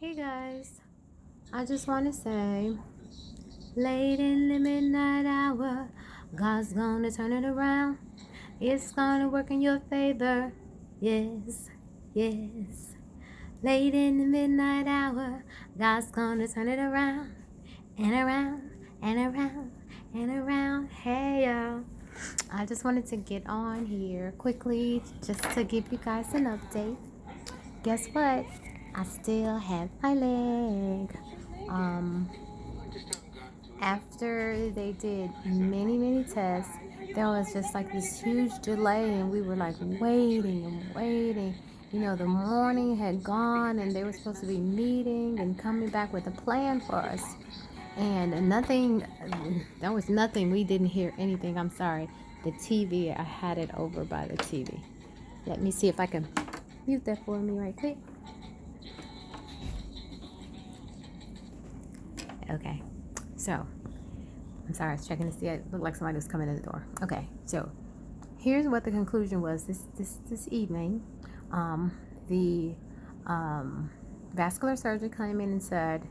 Hey guys, I just want to say, late in the midnight hour, God's gonna turn it around. It's gonna work in your favor. Yes, yes. Late in the midnight hour, God's gonna turn it around and around and around and around. Hey y'all, I just wanted to get on here quickly just to give you guys an update. Guess what? I still have my leg. Um, After they did many tests, there was just like this huge delay, and we were like waiting and waiting. The morning had gone, and they were supposed to be meeting and coming back with a plan for us. And nothing, there was nothing. We didn't hear anything. I'm sorry. The TV, I had it over by the TV. Let me see if I can mute that for me right quick. Okay. So, I'm sorry, I was checking to see. It looked like somebody was coming in the door. Okay, so here's what the conclusion was this evening. The vascular surgeon came in and said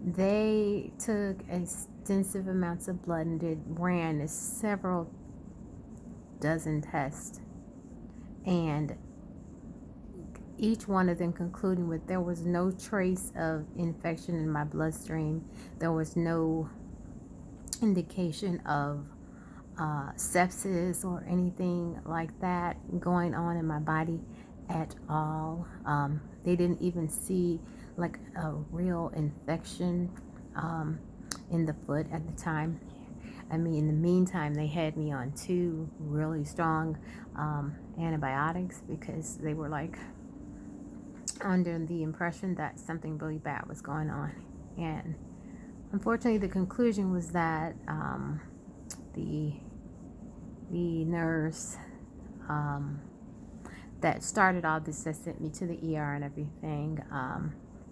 they took extensive amounts of blood and ran several dozen tests, and each one of them concluding with there was no trace of infection in my bloodstream. There was no indication of sepsis or anything like that going on in my body at all. They didn't even see like a real infection in the foot at the time. I mean, in the meantime, they had me on two really strong antibiotics because they were like under the impression that something really bad was going on. And unfortunately, the conclusion was that the nurse that started all this, that sent me to the ER and everything,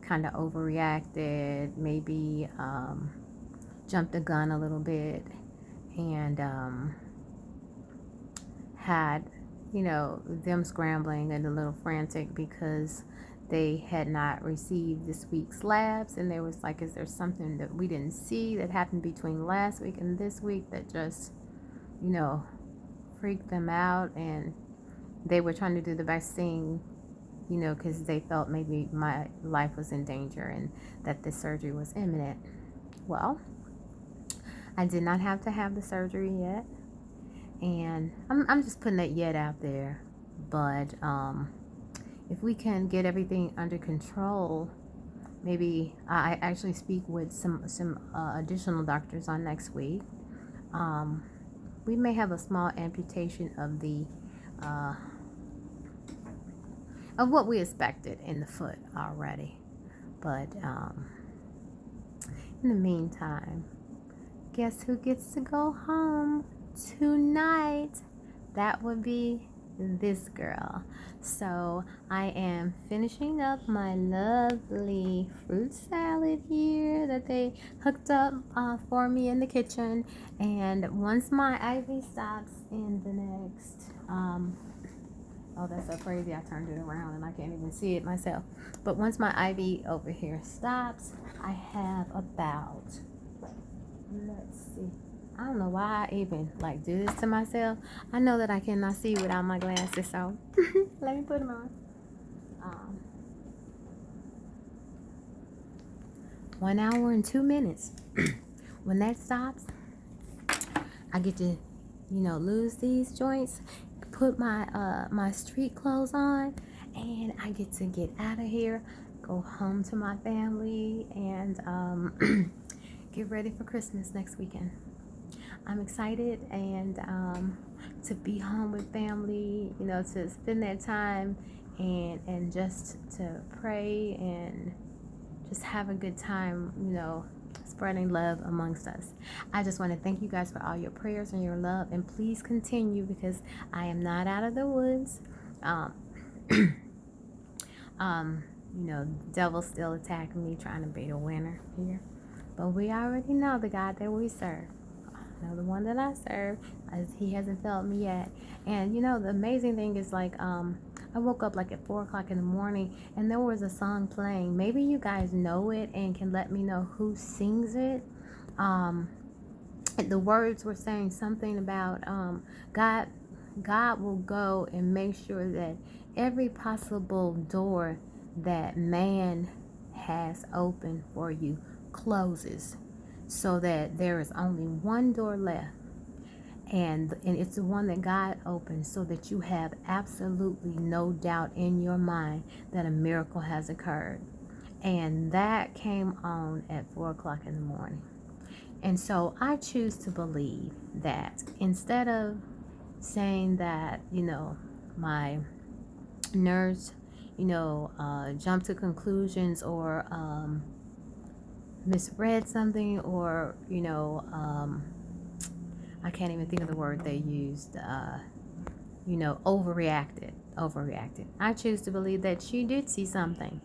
kind of overreacted, maybe jumped the gun a little bit, and had them scrambling and a little frantic because they had not received this week's labs, and there was like, is there something that we didn't see that happened between last week and this week that just freaked them out, and they were trying to do the best thing, because they felt maybe my life was in danger and that the surgery was imminent. Well, I did not have to have the surgery yet, and I'm just putting that yet out there. But if we can get everything under control, maybe I actually speak with some additional doctors on next week. We may have a small amputation of what we expected in the foot already. But in the meantime, guess who gets to go home tonight? That would be this girl. So I am finishing up my lovely fruit salad here that they hooked up for me in the kitchen. And once my IV stops in the next oh, that's so crazy, I turned it around and I can't even see it myself. But once my IV over here stops, I have about, let's see, I don't know why I even like do this to myself. I know that I cannot see without my glasses, so let me put them on. 1 hour and 2 minutes. When that stops, I get to, lose these joints, put my street clothes on, and I get to get out of here, go home to my family, and get ready for Christmas next weekend. I'm excited, and to be home with family, to spend that time and just to pray and just have a good time, spreading love amongst us. I just want to thank you guys for all your prayers and your love, and please continue, because I am not out of the woods. The devil's still attacking me, trying to be the winner here. But we already know the God that we serve. I know the one that I serve, as he hasn't failed me yet. And the amazing thing is, like, I woke up like at 4 o'clock in the morning, and there was a song playing. Maybe you guys know it and can let me know who sings it. The words were saying something about God will go and make sure that every possible door that man has opened for you closes, so that there is only one door left, and it's the one that God opened, so that you have absolutely no doubt in your mind that a miracle has occurred. And that came on at 4 o'clock in the morning. And so I choose to believe that instead of saying that, my nerves, jump to conclusions, or misread something, or, I can't even think of the word they used, overreacted. I choose to believe that she did see something,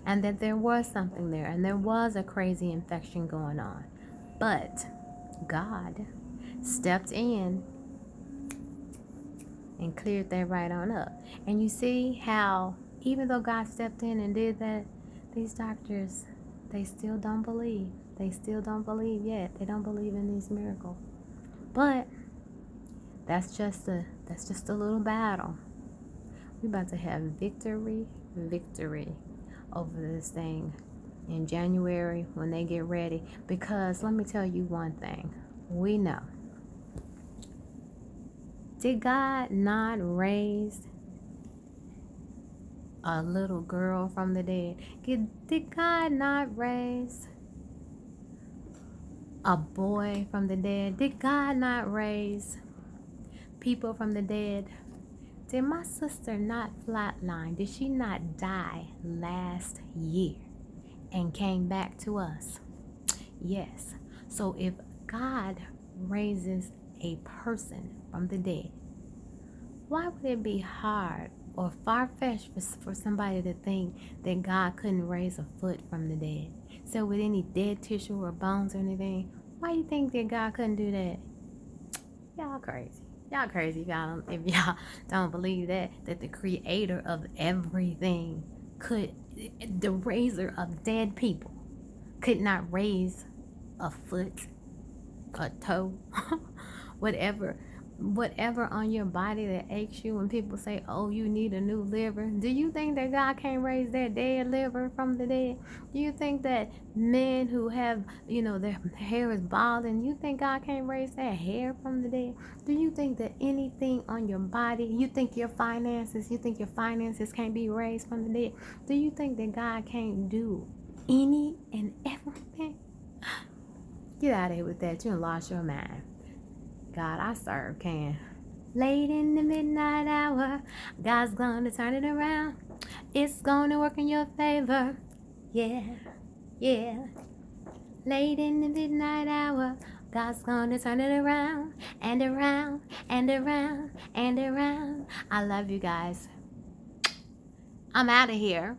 and that there was something there, and there was a crazy infection going on. But God stepped in and cleared that right on up. And you see how, even though God stepped in and did that, these doctors, they still don't believe. They still don't believe yet. They don't believe in these miracles. But that's just a little battle. We're about to have victory over this thing in January when they get ready. Because let me tell you one thing. We know. Did God not raise a little girl from the dead? Did God not raise a boy from the dead? Did God not raise people from the dead? Did my sister not flatline? Did she not die last year and came back to us? Yes. So if God raises a person from the dead, why would it be hard or far-fetched for somebody to think that God couldn't raise a foot from the dead? So with any dead tissue or bones or anything, why do you think that God couldn't do that? Y'all crazy. Y'all crazy if y'all don't believe that the creator of everything the raiser of dead people could not raise a foot, a toe, whatever on your body that aches you. When people say, oh, you need a new liver, do you think that God can't raise that dead liver from the dead? Do you think that men who have, their hair is bald, and you think God can't raise that hair from the dead? Do you think that anything on your body, you think your finances can't be raised from the dead? Do you think that God can't do any and everything? Get out of here with that. You done lost your mind. God I serve can. Late in the midnight hour, God's gonna turn it around. It's gonna work in your favor. Yeah, yeah. Late in the midnight hour, God's gonna turn it around and around and around and around. I love you guys. I'm out of here.